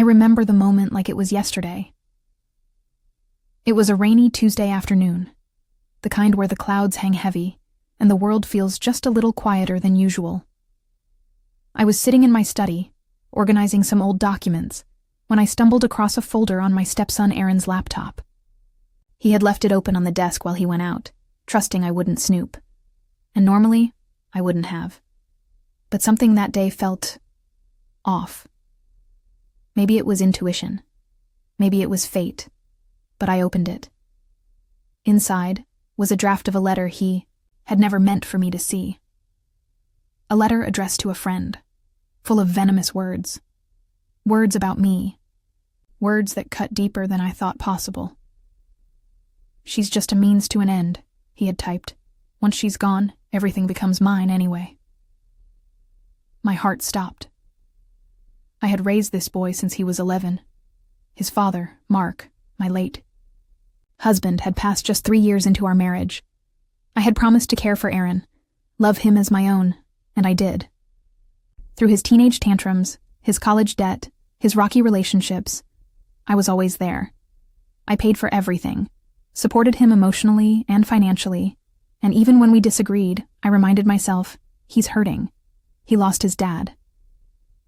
remember the moment like it was yesterday. It was a rainy Tuesday afternoon, the kind where the clouds hang heavy and the world feels just a little quieter than usual. I was sitting in my study, organizing some old documents, when I stumbled across a folder on my stepson Aaron's laptop. He had left it open on the desk while he went out, trusting I wouldn't snoop. And normally, I wouldn't have. But something that day felt off. Maybe it was intuition. Maybe it was fate. But I opened it. Inside was a draft of a letter he had never meant for me to see. A letter addressed to a friend, full of venomous words. Words about me. Words that cut deeper than I thought possible. "She's just a means to an end," he had typed. "Once she's gone, everything becomes mine anyway." My heart stopped. I had raised this boy since he was 11. His father, Mark, my late husband, had passed just 3 years into our marriage. I had promised to care for Aaron, love him as my own, and I did. Through his teenage tantrums, his college debt, his rocky relationships, I was always there. I paid for everything, supported him emotionally and financially, and even when we disagreed, I reminded myself, he's hurting. He lost his dad.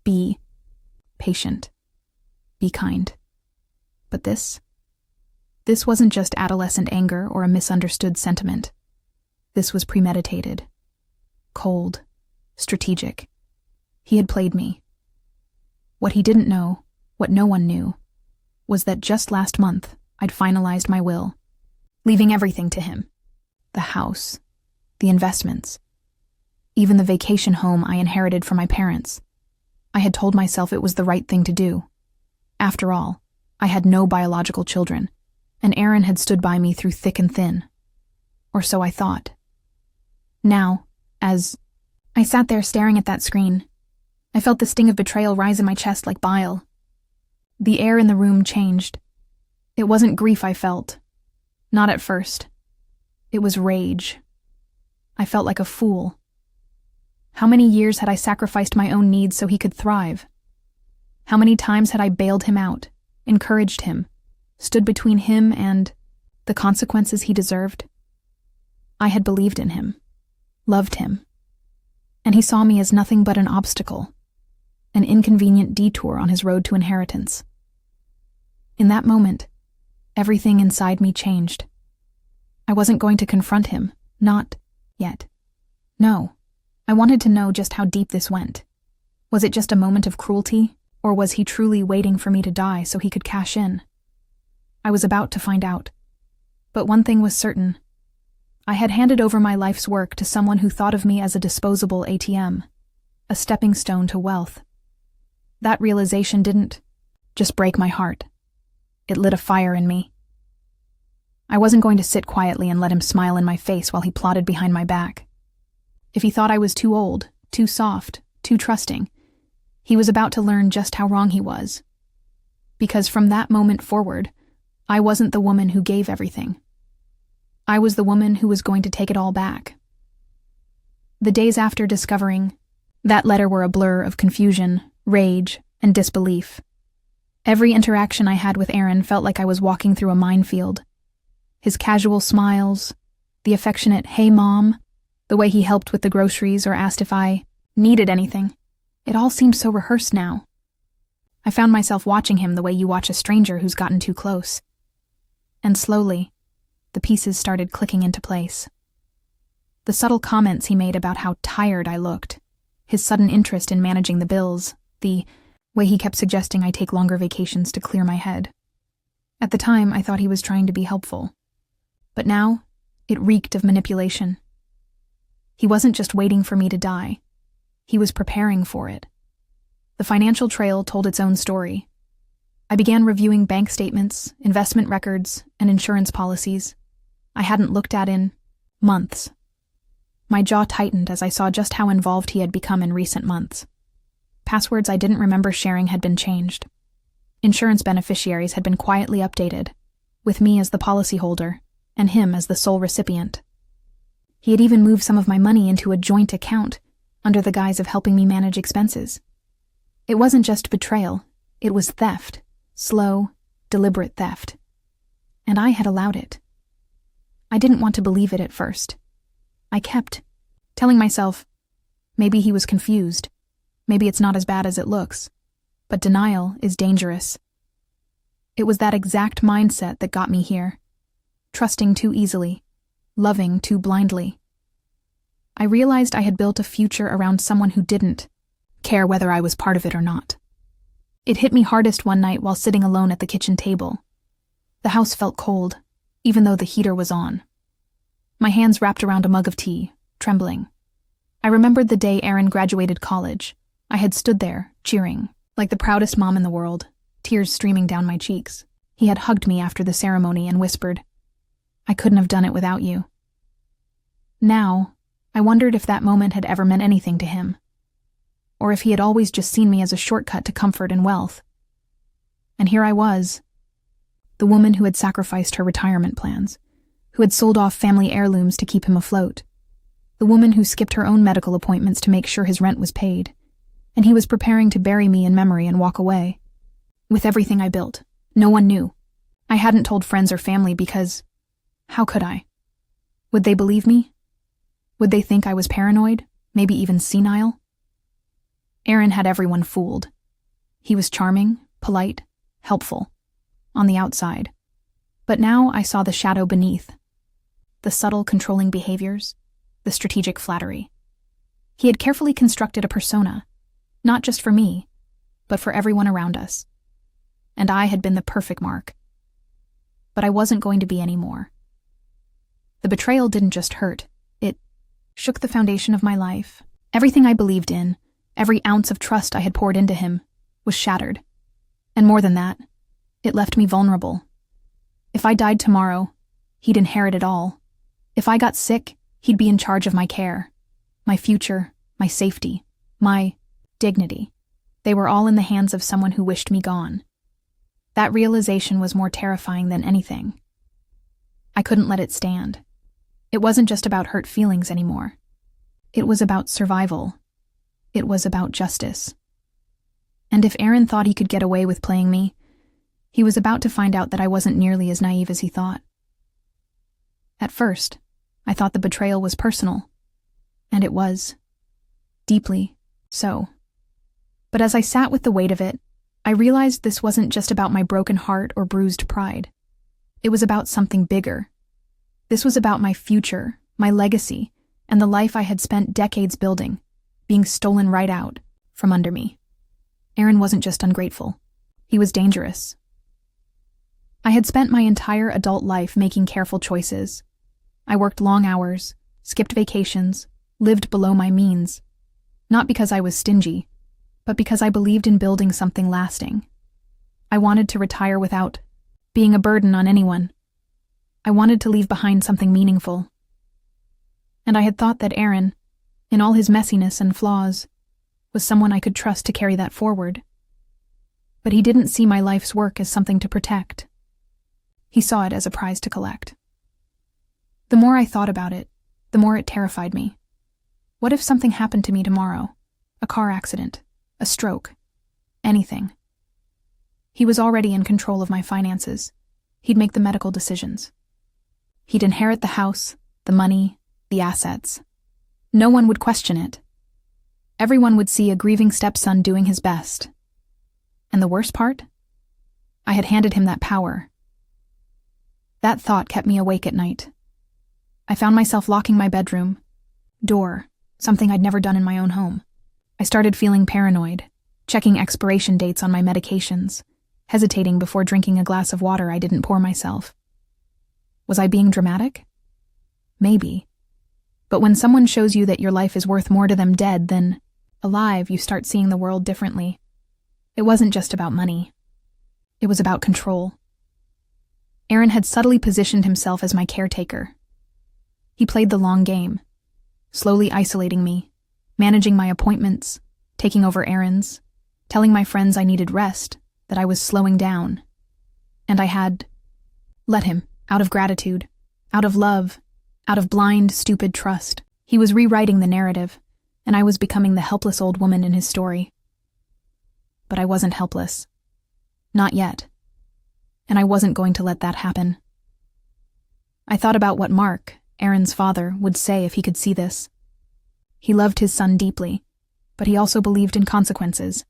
Be patient. Be kind. But this wasn't just adolescent anger or a misunderstood sentiment. This was premeditated, cold, strategic. He had played me. What he didn't know, what no one knew, was that just last month I'd finalized my will, leaving everything to him. The house, the investments, even the vacation home I inherited from my parents. I had told myself it was the right thing to do. After all, I had no biological children, and Aaron had stood by me through thick and thin. Or so I thought. Now, as I sat there staring at that screen, I felt the sting of betrayal rise in my chest like bile. The air in the room changed. It wasn't grief I felt. Not at first. It was rage. I felt like a fool. How many years had I sacrificed my own needs so he could thrive? How many times had I bailed him out, encouraged him, stood between him and the consequences he deserved? I had believed in him, loved him, and he saw me as nothing but an obstacle, an inconvenient detour on his road to inheritance. In that moment, everything inside me changed. I wasn't going to confront him, not yet. No, I wanted to know just how deep this went. Was it just a moment of cruelty, or was he truly waiting for me to die so he could cash in? I was about to find out. But one thing was certain. I had handed over my life's work to someone who thought of me as a disposable ATM, a stepping stone to wealth. That realization didn't just break my heart. It lit a fire in me. I wasn't going to sit quietly and let him smile in my face while he plotted behind my back. If he thought I was too old, too soft, too trusting, he was about to learn just how wrong he was. Because from that moment forward, I wasn't the woman who gave everything. I was the woman who was going to take it all back. The days after discovering that letter were a blur of confusion, rage, and disbelief. Every interaction I had with Aaron felt like I was walking through a minefield. His casual smiles, the affectionate "Hey, Mom," the way he helped with the groceries or asked if I needed anything. It all seemed so rehearsed now. I found myself watching him the way you watch a stranger who's gotten too close. And slowly, the pieces started clicking into place. The subtle comments he made about how tired I looked, his sudden interest in managing the bills, the way he kept suggesting I take longer vacations to clear my head. At the time, I thought he was trying to be helpful. But now, it reeked of manipulation. He wasn't just waiting for me to die. He was preparing for it. The financial trail told its own story. I began reviewing bank statements, investment records, and insurance policies I hadn't looked at in months. My jaw tightened as I saw just how involved he had become in recent months. Passwords I didn't remember sharing had been changed. Insurance beneficiaries had been quietly updated, with me as the policyholder and him as the sole recipient. He had even moved some of my money into a joint account under the guise of helping me manage expenses. It wasn't just betrayal, It was theft, slow, deliberate theft. And I had allowed it. I didn't want to believe it at first. I kept telling myself, maybe he was confused. Maybe it's not as bad as it looks. But denial is dangerous. It was that exact mindset that got me here. Trusting too easily, loving too blindly. I realized I had built a future around someone who didn't care whether I was part of it or not. It hit me hardest one night while sitting alone at the kitchen table. The house felt cold, even though the heater was on. My hands wrapped around a mug of tea, trembling. I remembered the day Aaron graduated college. I had stood there, cheering, like the proudest mom in the world, tears streaming down my cheeks. He had hugged me after the ceremony and whispered, "I couldn't have done it without you." Now, I wondered if that moment had ever meant anything to him, or if he had always just seen me as a shortcut to comfort and wealth. And here I was, the woman who had sacrificed her retirement plans, who had sold off family heirlooms to keep him afloat, the woman who skipped her own medical appointments to make sure his rent was paid, and he was preparing to bury me in memory and walk away. With everything I built, no one knew. I hadn't told friends or family because, how could I? Would they believe me? Would they think I was paranoid, maybe even senile? Aaron had everyone fooled. He was charming, polite, helpful, on the outside. But now I saw the shadow beneath. The subtle, controlling behaviors, the strategic flattery. He had carefully constructed a persona, not just for me, but for everyone around us. And I had been the perfect mark. But I wasn't going to be anymore. The betrayal didn't just hurt. It shook the foundation of my life. Everything I believed in, every ounce of trust I had poured into him, was shattered. And more than that, it left me vulnerable. If I died tomorrow, he'd inherit it all. If I got sick, he'd be in charge of my care, my future, my safety, my dignity. They were all in the hands of someone who wished me gone. That realization was more terrifying than anything. I couldn't let it stand. It wasn't just about hurt feelings anymore. It was about survival. It was about justice. And if Aaron thought he could get away with playing me, he was about to find out that I wasn't nearly as naive as he thought. At first, I thought the betrayal was personal. And it was. Deeply so. But as I sat with the weight of it, I realized this wasn't just about my broken heart or bruised pride. It was about something bigger. This was about my future, my legacy, and the life I had spent decades building, being stolen right out from under me. Aaron wasn't just ungrateful. He was dangerous. I had spent my entire adult life making careful choices. I worked long hours, skipped vacations, lived below my means. Not because I was stingy, but because I believed in building something lasting. I wanted to retire without being a burden on anyone. I wanted to leave behind something meaningful. And I had thought that Aaron, in all his messiness and flaws, was someone I could trust to carry that forward. But he didn't see my life's work as something to protect. He saw it as a prize to collect. The more I thought about it, the more it terrified me. What if something happened to me tomorrow? A car accident, a stroke, anything. He was already in control of my finances. He'd make the medical decisions. He'd inherit the house, the money, the assets. No one would question it. Everyone would see a grieving stepson doing his best. And the worst part? I had handed him that power. That thought kept me awake at night. I found myself locking my bedroom door, something I'd never done in my own home. I started feeling paranoid, checking expiration dates on my medications, hesitating before drinking a glass of water I didn't pour myself. Was I being dramatic? Maybe. But when someone shows you that your life is worth more to them dead than alive, you start seeing the world differently. It wasn't just about money. It was about control. Aaron had subtly positioned himself as my caretaker. He played the long game, slowly isolating me, managing my appointments, taking over errands, telling my friends I needed rest, that I was slowing down. And I had let him, out of gratitude, out of love, out of blind, stupid trust. He was rewriting the narrative, and I was becoming the helpless old woman in his story. But I wasn't helpless. Not yet. And I wasn't going to let that happen. I thought about what Mark, Aaron's father, would say if he could see this. He loved his son deeply, but he also believed in consequences.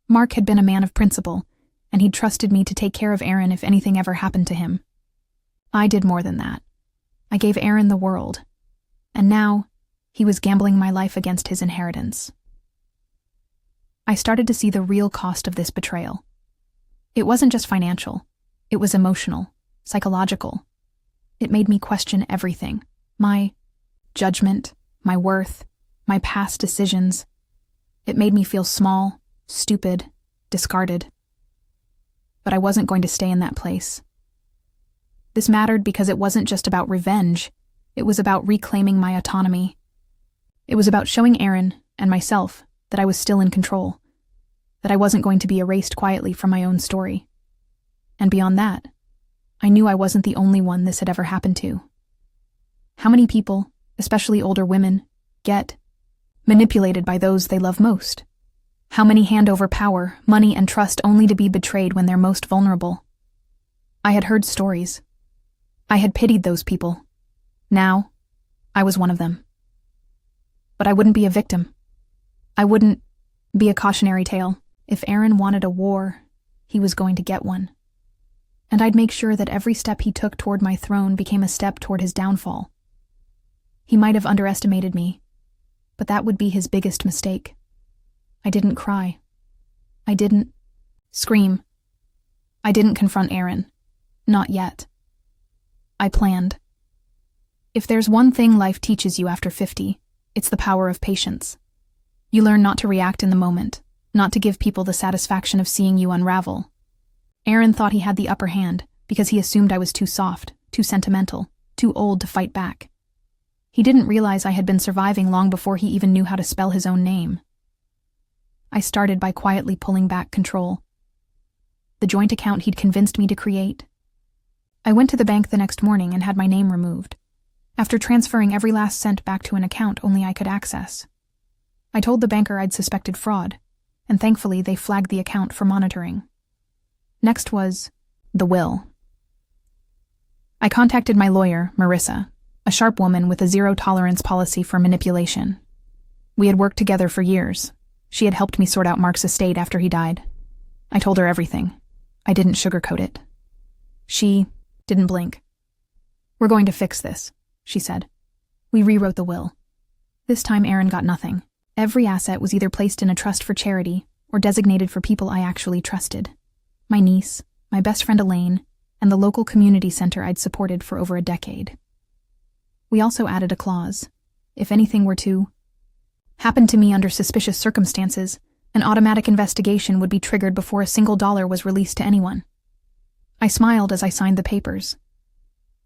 Mark had been a man of principle, and he'd trusted me to take care of Aaron if anything ever happened to him. I did more than that. I gave Aaron the world, and now he was gambling my life against his inheritance. I started to see the real cost of this betrayal. It wasn't just financial. It was emotional, psychological. It made me question everything. My judgment, my worth, my past decisions. It made me feel small, stupid, discarded. But I wasn't going to stay in that place. This mattered because it wasn't just about revenge. It was about reclaiming my autonomy. It was about showing Aaron and myself that I was still in control, that I wasn't going to be erased quietly from my own story. And beyond that, I knew I wasn't the only one this had ever happened to. How many people, especially older women, get manipulated by those they love most? How many hand over power, money, and trust only to be betrayed when they're most vulnerable? I had heard stories. I had pitied those people. Now, I was one of them. But I wouldn't be a victim. I wouldn't be a cautionary tale. If Aaron wanted a war, he was going to get one. And I'd make sure that every step he took toward my throne became a step toward his downfall. He might have underestimated me, but that would be his biggest mistake. I didn't cry. I didn't scream. I didn't confront Aaron. Not yet. I planned. If there's one thing life teaches you after 50, it's the power of patience. You learn not to react in the moment, not to give people the satisfaction of seeing you unravel. Aaron thought he had the upper hand because he assumed I was too soft, too sentimental, too old to fight back. He didn't realize I had been surviving long before he even knew how to spell his own name. I started by quietly pulling back control. The joint account he'd convinced me to create. I went to the bank the next morning and had my name removed, after transferring every last cent back to an account only I could access. I told the banker I'd suspected fraud, and thankfully they flagged the account for monitoring. Next was the will. I contacted my lawyer, Marissa, a sharp woman with a zero-tolerance policy for manipulation. We had worked together for years. She had helped me sort out Mark's estate after he died. I told her everything. I didn't sugarcoat it. She didn't blink. "We're going to fix this," she said. We rewrote the will. This time Aaron got nothing. Every asset was either placed in a trust for charity or designated for people I actually trusted. My niece, my best friend Elaine, and the local community center I'd supported for over a decade. We also added a clause. If anything were to happen to me under suspicious circumstances, an automatic investigation would be triggered before a single dollar was released to anyone. I smiled as I signed the papers.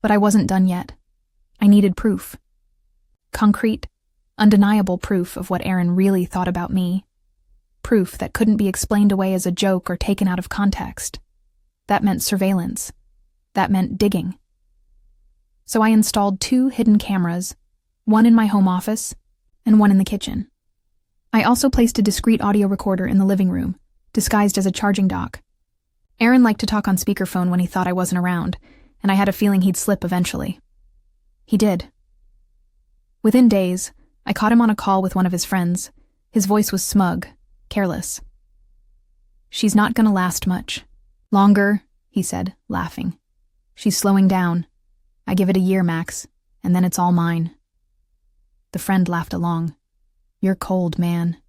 But I wasn't done yet. I needed proof. Concrete, undeniable proof of what Aaron really thought about me. Proof that couldn't be explained away as a joke or taken out of context. That meant surveillance. That meant digging. So I installed 2 hidden cameras, one in my home office and one in the kitchen. I also placed a discreet audio recorder in the living room, disguised as a charging dock. Aaron liked to talk on speakerphone when he thought I wasn't around, and I had a feeling he'd slip eventually. He did. Within days, I caught him on a call with one of his friends. His voice was smug, careless. "She's not gonna last much. Longer," he said, laughing. "She's slowing down. I give it a year, max, and then it's all mine." The friend laughed along. "You're cold, man."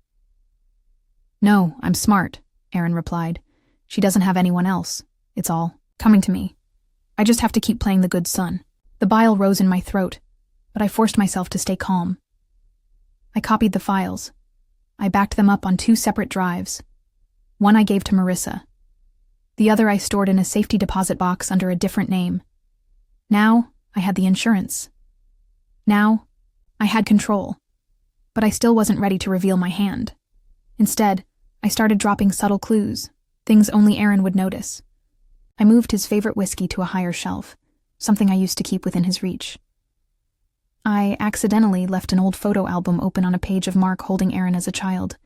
"No, I'm smart," Aaron replied. "She doesn't have anyone else. It's all coming to me. I just have to keep playing the good son." The bile rose in my throat, but I forced myself to stay calm. I copied the files. I backed them up on 2 separate drives. One I gave to Marissa. The other I stored in a safety deposit box under a different name. Now I had the insurance. Now I had control. But I still wasn't ready to reveal my hand. Instead, I started dropping subtle clues, things only Aaron would notice. I moved his favorite whiskey to a higher shelf, something I used to keep within his reach. I accidentally left an old photo album open on a page of Mark holding Aaron as a child,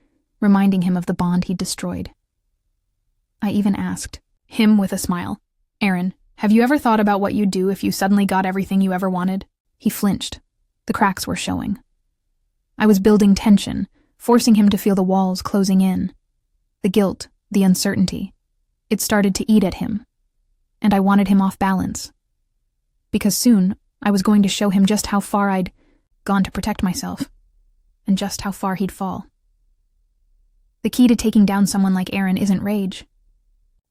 reminding him of the bond he'd destroyed. I even asked, him with a smile. Aaron, have you ever thought about what you'd do if you suddenly got everything you ever wanted? He flinched. The cracks were showing. I was building tension, forcing him to feel the walls closing in. The guilt, the uncertainty. It started to eat at him. And I wanted him off balance. Because soon, I was going to show him just how far I'd gone to protect myself, and just how far he'd fall. The key to taking down someone like Aaron isn't rage.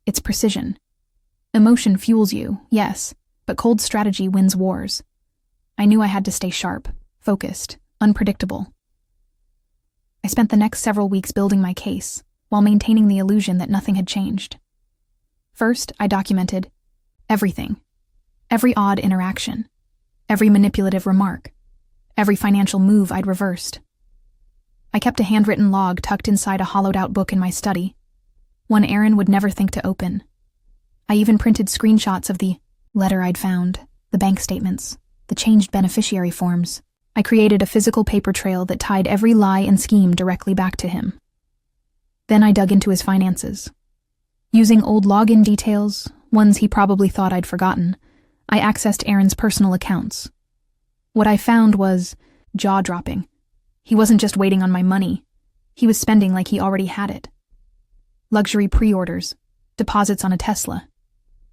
It's precision. Emotion fuels you, yes, but cold strategy wins wars. I knew I had to stay sharp, focused, unpredictable. I spent the next several weeks building my case, while maintaining the illusion that nothing had changed. First, I documented everything. Every odd interaction. Every manipulative remark. Every financial move I'd reversed. I kept a handwritten log tucked inside a hollowed-out book in my study, one Aaron would never think to open. I even printed screenshots of the letter I'd found, the bank statements, the changed beneficiary forms. I created a physical paper trail that tied every lie and scheme directly back to him. Then I dug into his finances. Using old login details, ones he probably thought I'd forgotten, I accessed Aaron's personal accounts. What I found was jaw-dropping. He wasn't just waiting on my money. He was spending like he already had it. Luxury pre-orders, deposits on a Tesla,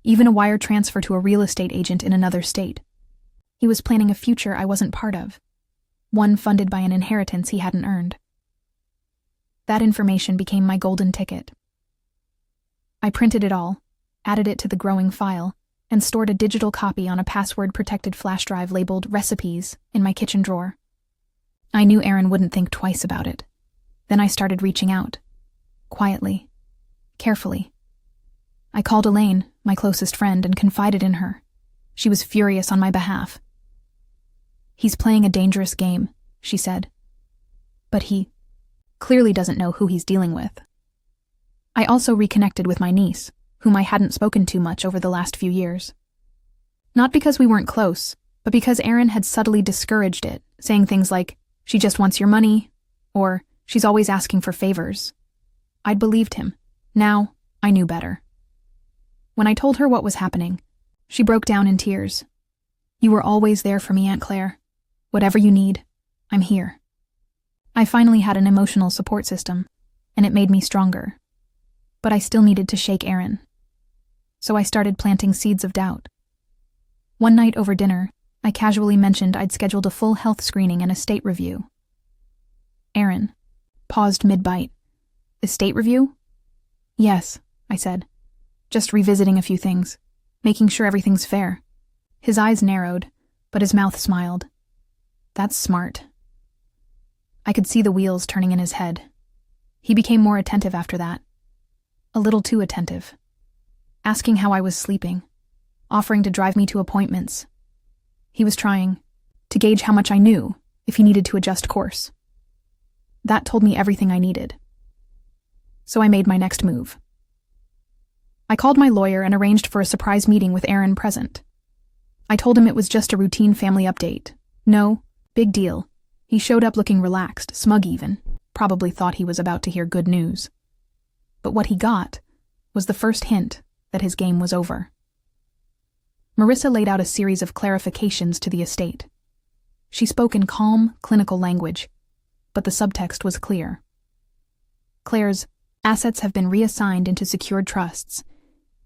even a wire transfer to a real estate agent in another state. He was planning a future I wasn't part of, one funded by an inheritance he hadn't earned. That information became my golden ticket. I printed it all, added it to the growing file, and stored a digital copy on a password-protected flash drive labeled Recipes in my kitchen drawer. I knew Aaron wouldn't think twice about it. Then I started reaching out, quietly, carefully. I called Elaine, my closest friend, and confided in her. She was furious on my behalf. "He's playing a dangerous game," she said. "But he clearly doesn't know who he's dealing with." I also reconnected with my niece, whom I hadn't spoken to much over the last few years. Not because we weren't close, but because Aaron had subtly discouraged it, saying things like, "She just wants your money," or "She's always asking for favors." I'd believed him. Now, I knew better. When I told her what was happening, she broke down in tears. "You were always there for me, Aunt Claire. Whatever you need, I'm here." I finally had an emotional support system, and it made me stronger. But I still needed to shake Aaron. So I started planting seeds of doubt. One night over dinner, I casually mentioned I'd scheduled a full health screening and estate review. Aaron paused mid-bite. "Estate review?" "Yes," I said. "Just revisiting a few things, making sure everything's fair." His eyes narrowed, but his mouth smiled. "That's smart." I could see the wheels turning in his head. He became more attentive after that. A little too attentive. Asking how I was sleeping, offering to drive me to appointments. He was trying to gauge how much I knew if he needed to adjust course. That told me everything I needed. So I made my next move. I called my lawyer and arranged for a surprise meeting with Aaron present. I told him it was just a routine family update. No, big deal. He showed up looking relaxed, smug even, probably thought he was about to hear good news. But what he got was the first hint that his game was over. Marissa laid out a series of clarifications to the estate. She spoke in calm, clinical language, but the subtext was clear. Claire's assets have been reassigned into secured trusts.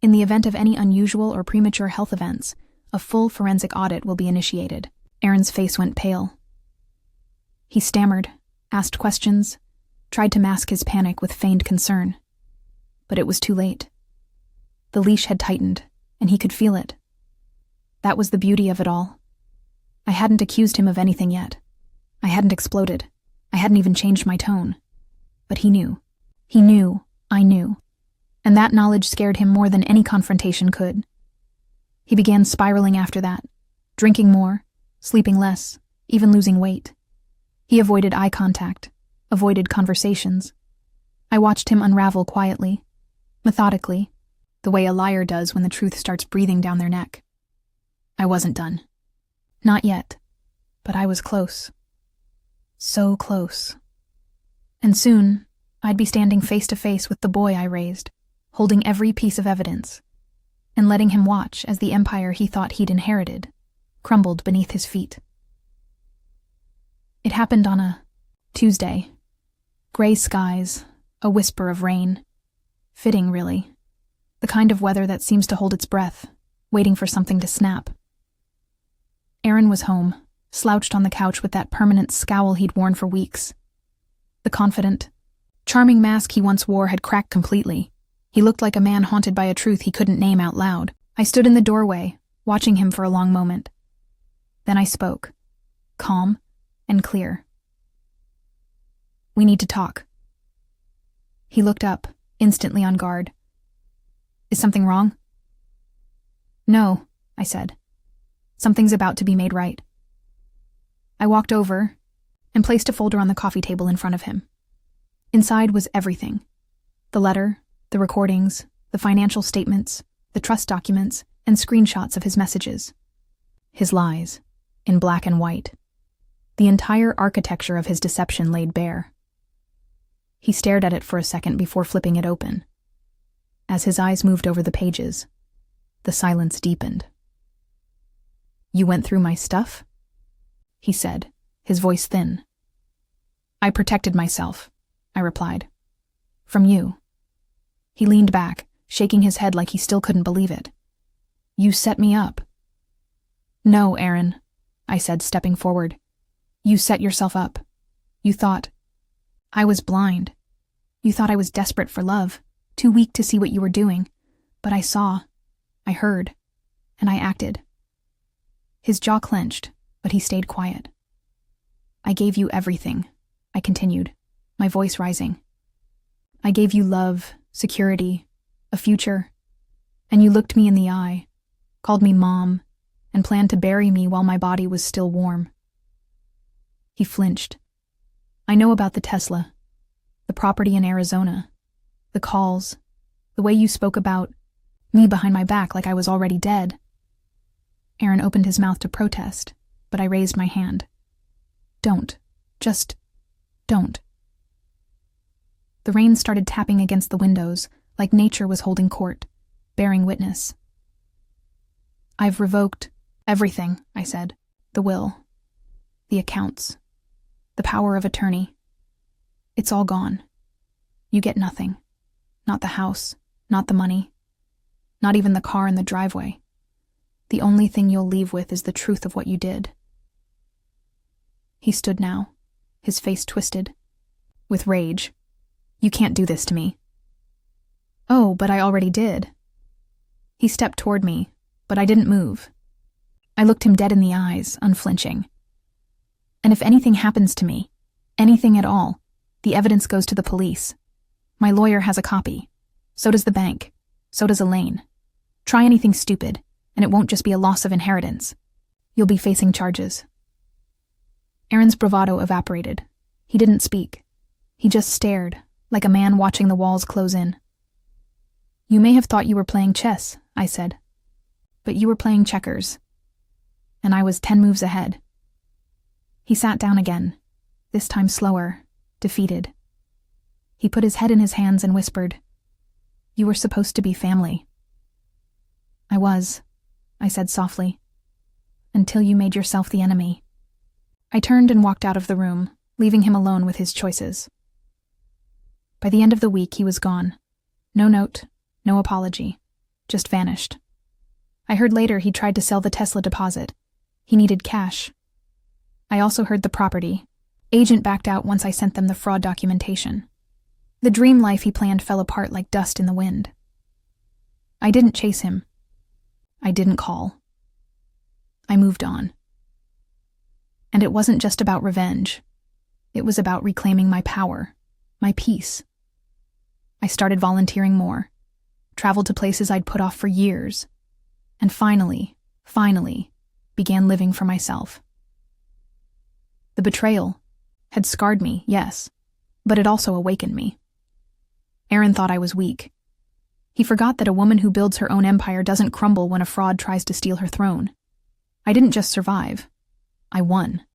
In the event of any unusual or premature health events, a full forensic audit will be initiated. Aaron's face went pale. He stammered, asked questions, tried to mask his panic with feigned concern. But it was too late. The leash had tightened, and he could feel it. That was the beauty of it all. I hadn't accused him of anything yet. I hadn't exploded. I hadn't even changed my tone. But he knew. He knew I knew. And that knowledge scared him more than any confrontation could. He began spiraling after that, drinking more, sleeping less, even losing weight. He avoided eye contact, avoided conversations. I watched him unravel quietly, methodically, the way a liar does when the truth starts breathing down their neck. I wasn't done. Not yet, but I was close. So close. And soon, I'd be standing face to face with the boy I raised, holding every piece of evidence, and letting him watch as the empire he thought he'd inherited crumbled beneath his feet. It happened on a Tuesday. Gray skies, a whisper of rain. Fitting, really. The kind of weather that seems to hold its breath, waiting for something to snap. Aaron was home, slouched on the couch with that permanent scowl he'd worn for weeks. The confident, charming mask he once wore had cracked completely. He looked like a man haunted by a truth he couldn't name out loud. I stood in the doorway, watching him for a long moment. Then I spoke, calm and clear. "We need to talk." He looked up, instantly on guard. "Is something wrong?" "No," I said. "Something's about to be made right." I walked over and placed a folder on the coffee table in front of him. Inside was everything. The letter, the recordings, the financial statements, the trust documents, and screenshots of his messages. His lies, in black and white. The entire architecture of his deception laid bare. He stared at it for a second before flipping it open. As his eyes moved over the pages, the silence deepened. "You went through my stuff?" he said, his voice thin. "I protected myself," I replied. "From you." He leaned back, shaking his head like he still couldn't believe it. "You set me up." "No, Aaron," I said, stepping forward. "You set yourself up. You thought I was blind. You thought I was desperate for love, too weak to see what you were doing. But I saw, I heard, and I acted." His jaw clenched, but he stayed quiet. "I gave you everything," I continued, my voice rising. "I gave you love, security, a future, and you looked me in the eye, called me mom, and planned to bury me while my body was still warm." He flinched. "I know about the Tesla, the property in Arizona, the calls, the way you spoke about me behind my back like I was already dead." Aaron opened his mouth to protest, but I raised my hand. "Don't. Just don't." The rain started tapping against the windows, like nature was holding court, bearing witness. "I've revoked everything," I said. "The will, the accounts, the power of attorney. It's all gone. You get nothing. Not the house, not the money, not even the car in the driveway. The only thing you'll leave with is the truth of what you did." He stood now, his face twisted, with rage. "You can't do this to me." "Oh, but I already did." He stepped toward me, but I didn't move. I looked him dead in the eyes, unflinching. "And if anything happens to me, anything at all, the evidence goes to the police. My lawyer has a copy. So does the bank. So does Elaine. Try anything stupid, and it won't just be a loss of inheritance. You'll be facing charges." Aaron's bravado evaporated. He didn't speak. He just stared, like a man watching the walls close in. "You may have thought you were playing chess," I said. "But you were playing checkers. And I was 10 moves ahead." He sat down again, this time slower, defeated. He put his head in his hands and whispered, "You were supposed to be family." "I was," I said softly, "until you made yourself the enemy." I turned and walked out of the room, leaving him alone with his choices. By the end of the week, he was gone. No note, no apology, just vanished. I heard later he tried to sell the Tesla deposit. He needed cash. I also heard the property. Agent backed out once I sent them the fraud documentation. The dream life he planned fell apart like dust in the wind. I didn't chase him. I didn't call. I moved on. And it wasn't just about revenge. It was about reclaiming my power, my peace. I started volunteering more, traveled to places I'd put off for years, and finally, began living for myself. The betrayal had scarred me, yes, but it also awakened me. Aaron thought I was weak. He forgot that a woman who builds her own empire doesn't crumble when a fraud tries to steal her throne. I didn't just survive. I won.